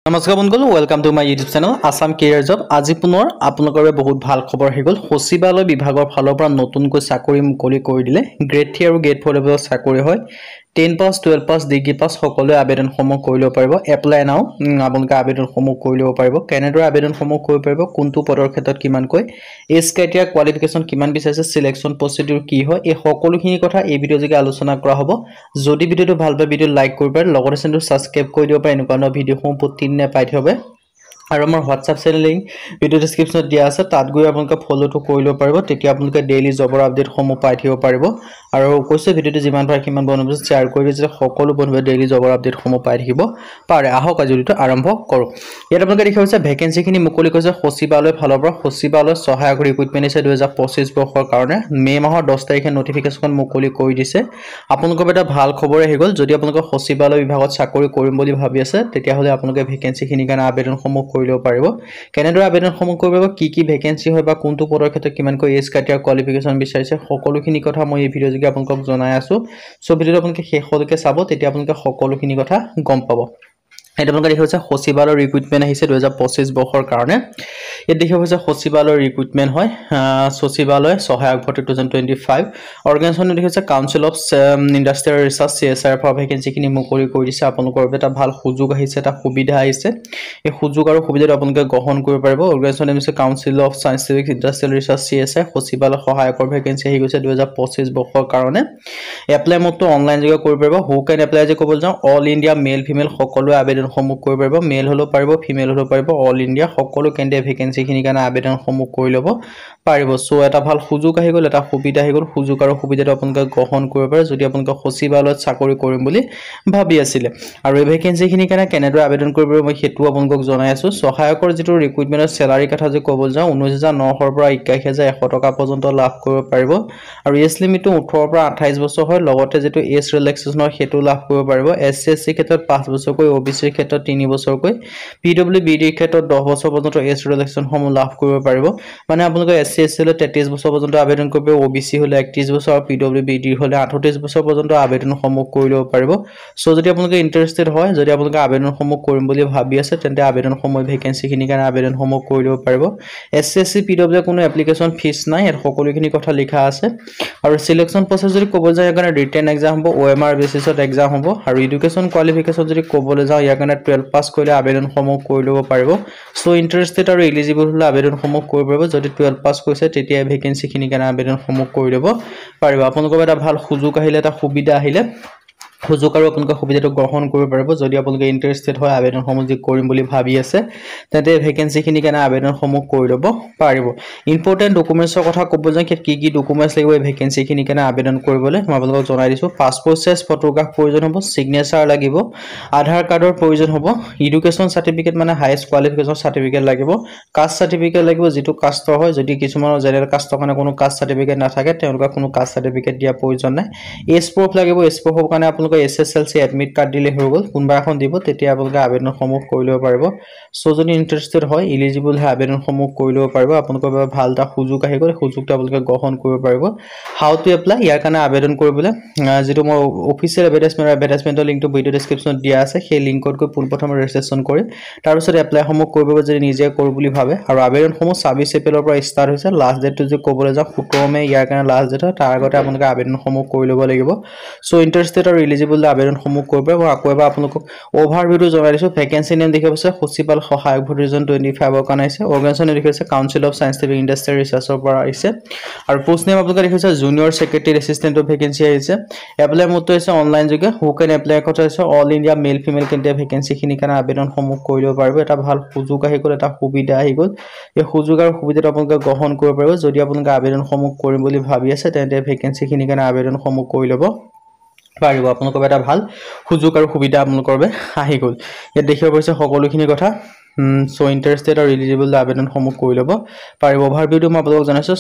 নমস্কাৰ বন্ধুসকল, welcome to my YouTube channel Assam career job. আজি পুনৰ আপোনালোকৰ বাবে বহুত ভাল খবৰ আহি গ'ল। সচিবালয় বিভাগৰ ফালৰ পৰা নতুনকৈ চাকৰি মুকলি কৰি দিলে। গ্ৰেড 3 আৰু গ্ৰেড 4 লেভেলৰ চাকৰি হয়। 10 পাছ, 12 পাছ, ডিগ্ৰী পাছ সকলোৱে আবেদনসমূহ কৰি ল'ব পাৰিব। এপ্লাই নাও আপোনালোকে আবেদনসমূহ কৰি ল'ব পাৰিব। কেনেদৰে আবেদনসমূহ কৰিব পাৰিব, কোনটো পদৰ ক্ষেত্ৰত কিমানকৈ, এজ ক্ৰাইটেৰিয়া, কোৱালিফিকেশ্যন কিমান বিচাৰিছে, সিলেকশ্যন প্ৰচিডিউৰ কি হয়, এই সকলোখিনি কথা এই ভিডিঅ' যোগে আলোচনা কৰা হ'ব। যদি ভিডিঅ'টো ভাল পায় ভিডিঅ' লাইক কৰিব পাৰে, লগতে চেনেলটো ছাবস্ক্ৰাইব কৰি দিব পাৰে। এনেকুৱা ধৰণৰ ভিডিঅ'সমূহ প্ৰতিদিনে পাই থাকিব। আৰু আমাৰ হোৱাটছআপ চেনেল লিংক ভিডিঅ' ডেছক্ৰিপশ্যনত দিয়া আছে, তাত গৈ আপোনালোকে ফ'ল'টো কৰি ল'ব পাৰিব। তেতিয়া আপোনালোকে ডেইলি জবৰ আপডেটসমূহ পাই থাকিব পাৰিব। আৰু কৈছে ভিডিঅ'টো যিমান পাৰে সিমান বন্ধুৱে শ্বেয়াৰ কৰি দিছে, সকলো বন্ধুৱে ডেইলি জবৰ আপডেটসমূহ পাই থাকিব পাৰে। আহক আজি ভিডিঅ'টো আৰম্ভ কৰোঁ। ইয়াত আপোনালোকে দেখা হৈছে ভেকেঞ্চিখিনি মুকলি কৰিছে সচিবালয়ৰ ফালৰ পৰা। সচিবালয় সহায়ক ৰিক্ৰুটমেণ্ট আছে 2025 বৰ্ষৰ কাৰণে। মে' মাহৰ 10 তাৰিখে নটিফিকেশ্যন মুকলি কৰি দিছে। আপোনালোকৰ এটা ভাল খবৰ আহি গ'ল। যদি আপোনালোকে সচিবালয় বিভাগত চাকৰি কৰিম বুলি ভাবি আছে, তেতিয়াহ'লে আপোনালোকে ভেকেঞ্চিখিনিৰ কাৰণে আবেদনসমূহ কৰি ল'ব পাৰিব। কেনেদৰে আবেদনসমূহ কৰিব পাৰিব, কি ভেকেঞ্চি হয় বা কোনটো পদৰ ক্ষেত্ৰত কিমানকৈ এজ ক্ৰাইটেৰিয়া, কোৱালিফিকেশ্যন বিচাৰিছে, সকলোখিনি কথা মই এই ভিডিঅ' যোগে আপোনালোকক জনাই আছোঁ। চ' ভিডিঅ'টো আপোনালোকে শেষলৈকে চাব, তেতিয়া আপোনালোকে সকলোখিনি কথা গম পাব। এটা আপোনালোকে দেখা হৈছে সচিবালয়ৰ ৰিক্ৰুটমেণ্ট আহিছে 2025 বৰ্ষৰ কাৰণে। ইয়াত দেখা হৈছে সচিবালয়ৰ ৰিক্ৰুটমেণ্ট হয়। সচিবালয় সহায়ক ভৰ্তি 2025 অৰ্গেনাইজেশ্যন দেখা হৈছে council of industrial research CSR পৰা ভেকেঞ্চিখিনি মুকলি কৰি দিছে। আপোনালোকৰ বাবে এটা ভাল সুযোগ আহিছে, এটা সুবিধা আহিছে। এই সুযোগ আৰু সুবিধাটো আপোনালোকে গ্ৰহণ কৰিব পাৰিব। অৰ্গেনাইজেশ্যন হৈছে council of scientific industrial research CSR। সচিবালয় সহায়কৰ ভেকেঞ্চি আহি গৈছে 2025 বৰ্ষৰ কাৰণে। এপ্লাই মোডটো অনলাইন যোগে কৰিব পাৰিব। হু কেন এপ্লাই যে ক'বলৈ যাওঁ, অল ইণ্ডিয়া মেল ফিমেল সকলোৱে আবেদনসমূহ কৰিব পাৰিব। মেল হ'লেও পাৰিব, ফিমেল হ'লেও পাৰিব। অল ইণ্ডিয়া সকলো কেন্দ্ৰীয় ভেকেঞ্চিখিনিৰ কাৰণে আবেদনসমূহ কৰি ল'ব পাৰিব। চ' এটা ভাল সুযোগ আহি গ'ল, এটা সুবিধা আহি গ'ল। সুযোগ আৰু সুবিধাটো আপোনালোকে গ্ৰহণ কৰিব পাৰে যদি আপোনালোকে সচিবালয়ত চাকৰি কৰিম বুলি ভাবি আছিলে। আৰু এই ভেকেঞ্চিখিনিৰ কাৰণে কেনেদৰে আবেদন কৰিব পাৰিব মই সেইটো আপোনালোকক জনাই আছোঁ। সহায়কৰ যিটো ৰিক্ৰুটমেণ্টৰ চেলাৰী কথা যে ক'বলৈ যাওঁ, 19,900 পৰা 81,100 টকা পৰ্যন্ত লাভ কৰিব পাৰিব। আৰু এজ লিমিটটো 18 পৰা 28 বছৰ হয়। লগতে যিটো এজ ৰিলেক্সেশ্যনৰ সেইটো লাভ কৰিব পাৰিব। SC SC ক্ষেত্ৰত 5 বছৰকৈ, OBC ক্ষেত্ৰত 3 বছৰকৈ, PWBDৰ ক্ষেত্ৰত 10 বছৰ পৰ্যন্ত এজ ৰিলেক্সেশ্যনসমূহ লাভ কৰিব পাৰিব। মানে আপোনালোকে SC SC হ'লে 33 বছৰ পৰ্যন্ত আবেদন কৰিব পাৰিব, OBC হ'লে 31 বছৰ আৰু PWBD হ'লে 38 বছৰ পৰ্যন্ত আবেদনসমূহ কৰি ল'ব পাৰিব। চ' যদি আপোনালোকে ইণ্টাৰেষ্টেড হয়, যদি আপোনালোকে আবেদনসমূহ কৰিম বুলি ভাবি আছে, তেন্তে আবেদনসমূহ ভেকেঞ্চিখিনিৰ কাৰণে আবেদনসমূহ কৰি ল'ব পাৰিব। SC SC PW কোনো এপ্লিকেশ্যন ফিজ নাই, ইয়াত সকলোখিনি কথা লিখা আছে। আৰু চিলেকশ্যন প্ৰচেছ যদি ক'বলৈ যাওঁ, ইয়াৰ কাৰণে ৰিটেন এক্সাম হ'ব, OMR বেচিছত এক্সাম হ'ব। আৰু এডুকেশ্যন কোৱালিফিকেশ্যন যদি ক'বলৈ যাওঁ, ইয়াৰ কাৰণে 12 পাছ কৰিলে আবেদনসমূহ কৰি ল'ব পাৰিব। চ' ইণ্টাৰেষ্টেড আৰু এলিজিবল হ'লে আবেদনসমূহ কৰিব পাৰিব। যদি 12 পাছ কৰিছে, তেতিয়া ভেকেঞ্চিখিনিৰ কাৰণে আবেদনসমূহ কৰি ল'ব পাৰিব। আপোনালোকৰ এটা ভাল সুযোগ আহিলে, এটা সুবিধা আহিলে, সুযোগ আৰু আপোনালোকে সুবিধাটো গ্ৰহণ কৰিব পাৰিব। যদি আপোনালোকে ইণ্টাৰেষ্টেড হয়, আবেদনসমূহ যদি কৰিম বুলি ভাবি আছে, তেন্তে ভেকেঞ্চিখিনিৰ কাৰণে আবেদনসমূহ কৰি ল'ব পাৰিব। ইম্পৰ্টেণ্ট ডকুমেণ্টছৰ কথা ক'ব যাওঁ, কি ডকুমেণ্টছ লাগিব এই ভেকেঞ্চিখিনিৰ কাৰণে আবেদন কৰিবলৈ মই আপোনালোকক জনাই দিছোঁ। পাছপোৰ্ট চাইজ ফটোগ্ৰাফ প্ৰয়োজন হ'ব, ছিগনেচাৰ লাগিব, আধাৰ কাৰ্ডৰ প্ৰয়োজন হ'ব, এডুকেশ্যন চাৰ্টিফিকেট মানে হায়েষ্ট কোৱালিফিকেশ্যন চাৰ্টিফিকেট লাগিব, কাষ্ট চাৰ্টিফিকেট লাগিব যিটো কাষ্টৰ হয়। যদি কিছুমানৰ জেনেৰেল কাষ্টৰ কাৰণে কোনো কাষ্ট চাৰ্টিফিকেট নাথাকে, তেওঁলোকে কোনো কাষ্ট চাৰ্টিফিকেট দিয়াৰ প্ৰয়োজন নাই। এজ প্ৰুফ লাগিব, এজ প্ৰুফৰ কাৰণে আপোনালোকে SSLC এডমিট কাৰ্ড দিলে হৈ গ'ল, কোনোবা এখন দিব, তেতিয়া আপোনালোকে আবেদনসমূহ কৰি ল'ব পাৰিব। চ' যদি ইণ্টাৰেষ্টেড হয়, ইলিজিবল হয়, আবেদনসমূহ কৰি ল'ব পাৰিব। আপোনালোকৰ বাবে ভাল এটা সুযোগ আহি গ'ল, সুযোগটো আপোনালোকে গ্ৰহণ কৰিব পাৰিব। হাউ টু এপ্লাই, ইয়াৰ কাৰণে আবেদন কৰিবলৈ যিটো মই অফিচিয়েল এডভাৰটাইজমেণ্টৰ লিংকটো ভিডিঅ' ডেছক্ৰিপশ্যনত দিয়া আছে, সেই লিংকত গৈ পোনপ্ৰথমে ৰেজিষ্ট্ৰেশ্যন কৰি তাৰপিছত এপ্লাইসমূহ কৰিব যদি নিজে কৰোঁ বুলি ভাবে। আৰু আবেদনসমূহ 26 এপ্ৰিলৰ পৰা ষ্টাৰ্ট হৈছে। লাষ্ট ডেটটো যদি ক'বলৈ যাওঁ 17 মে' ইয়াৰ কাৰণে লাষ্ট ডেট হয়। তাৰ আগতে আপোনালোকে আবেদনসমূহ কৰি ল'ব লাগিব। চ' ইণ্টাৰেষ্টেড আৰু এলিজিবল আবেদনসমূহ কৰিব পাৰিব। মই আকৌ এবাৰ আপোনালোকক অভাৰভিউটো জনাই দিছোঁ। ভেকেঞ্চি নেম দেখি পাইছে সচিবালয় সহায়ক ভৰ্তি 2025 কাৰণে আহিছে। অৰ্গেনাইজেশ্যন দেখি পাইছে কাউন্সিল অফ চাইণ্টিফিক ইণ্ডাষ্ট্ৰিয়েল ৰিচাৰ্চৰ পৰা আহিছে। আৰু পোষ্ট নেম আপোনালোকে দেখিছে জুনিয়ৰ ছেক্ৰেটাৰী এছিষ্টেণ্টৰ ভেকেঞ্চি আহিছে। এপ্লাই মোডটো হৈছে অনলাইন যোগে। হু কেন এপ্লাই কথা হৈছে অল ইণ্ডিয়া মেল ফিমেল কেন্দ্ৰীয় ভেকেঞ্চিখিনিৰ কাৰণে আবেদনসমূহ কৰি ল'ব পাৰিব। এটা ভাল সুযোগ আহি গ'ল, এটা সুবিধা আহি গ'ল। এই সুযোগ আৰু সুবিধাটো আপোনালোকে গ্ৰহণ কৰিব পাৰিব। যদি আপোনালোকে আবেদনসমূহ কৰিম বুলি ভাবি আছে, তেন্তে ভেকেঞ্চিখিনিৰ কাৰণে আবেদনসমূহ কৰি ল'ব পাৰিব। আপোনালোকৰ এটা ভাল সুযোগ আৰু সুবিধা আপোনালোকৰ বাবে আহি গ'ল। ইয়াত দেখিব পাৰিছে সকলোখিনি কথা। চ' ইণ্টাৰেষ্টেড আৰু এলিজিবল আবেদনসমূহ কৰি ল'ব পাৰিব। অভাৰভিউটো মই আপোনালোকক জনাইছোঁ।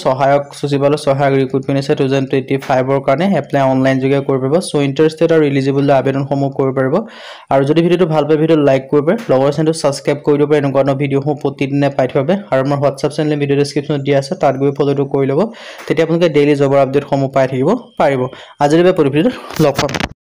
সচিবালয় সহায়ক ৰিক্ৰুটমেণ্ট আছে 2025 কাৰণে। এপ্লাই অনলাইন যোগে কৰিব পাৰিব। চ' ইণ্টাৰেষ্টেড আৰু এলিজিবল আবেদনসমূহ কৰিব পাৰিব। আৰু যদি ভিডিঅ'টো ভাল পায়, ভিডিঅ'টো লাইক কৰিব পাৰে, লগৰ চেনেলটো ছাবস্ক্ৰাইব কৰি দিব পাৰে। এনেকুৱা ধৰণৰ ভিডিঅ'সমূহ প্ৰতিদিনে পাই থাকিব। আৰু আমাৰ হোৱাটছআপ চেনেল ভিডিঅ' ডেছক্ৰিপশ্যনত দিয়া আছে, তাত গৈ ফ'ল'টো কৰি ল'ব। তেতিয়া আপোনালোকে ডেইলি জবৰ আপডেটসমূহ পাই থাকিব পাৰিব। আজিৰ বাবে ভিডিঅ'টো লগ পাম।